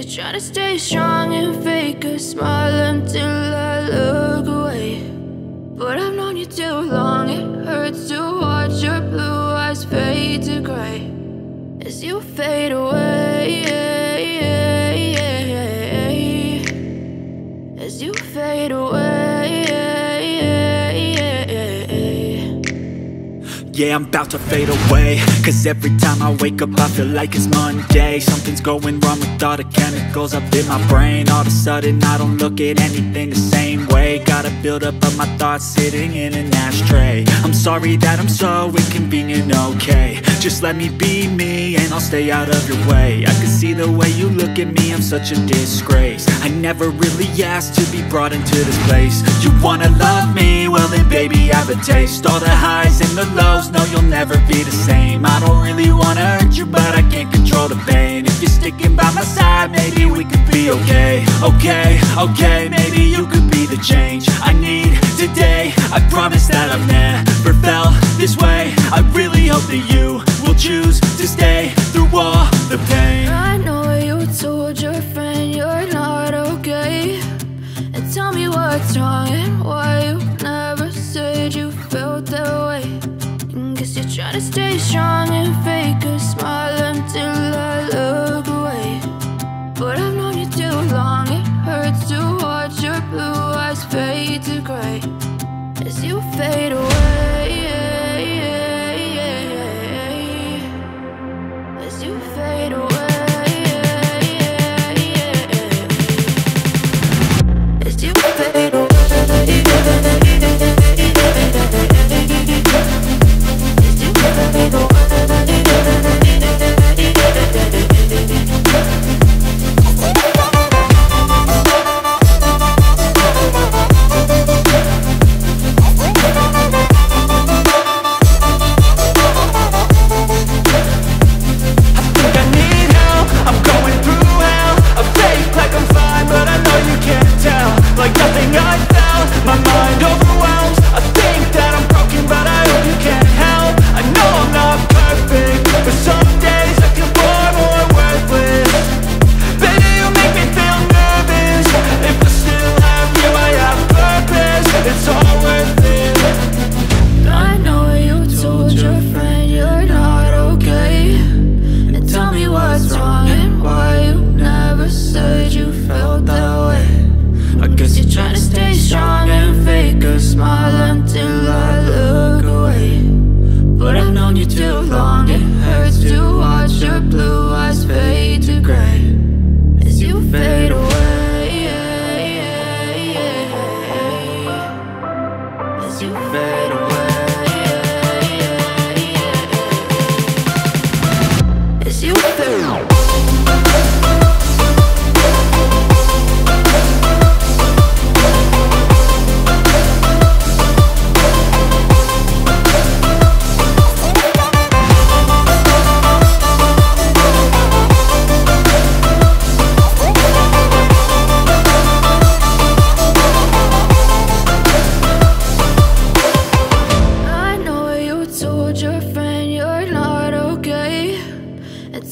you're trying to stay strong and fake a smile until I look away. But I've known you too long, it hurts to watch your blue eyes fade to gray as you fade away, as you fade away. Yeah, I'm about to fade away, cause every time I wake up I feel like it's Monday. Something's going wrong with all the chemicals up in my brain. All of a sudden I don't look at anything the same way. Gotta build up of my thoughts sitting in an ashtray. I'm sorry that I'm so inconvenient, okay. Just let me be me and I'll stay out of your way. I can see the way you look at me, I'm such a disgrace. I never really asked to be brought into this place. You wanna love me? Well then baby I have a taste. All the highs and the lows, no you'll never be the same. I don't really wanna hurt you but I can't control the pain. If you're sticking by my side maybe we could be okay. Okay, maybe you could be the change I need today. I promise that I've never felt this way. I really hope that you will choose to stay through all the pain. I know you told your friend you're not okay, and tell me what's wrong and why you never said you felt that way. Guess you're trying to stay strong and fake a smile until I look away. But I've known you too long, it hurts to watch your blue eyes fade to gray as you fade away, as you fade away, as you fade away.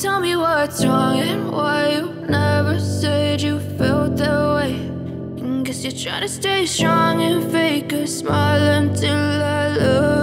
Tell me what's wrong and why you never said you felt that way. Guess you're trying to stay strong and fake a smile until I look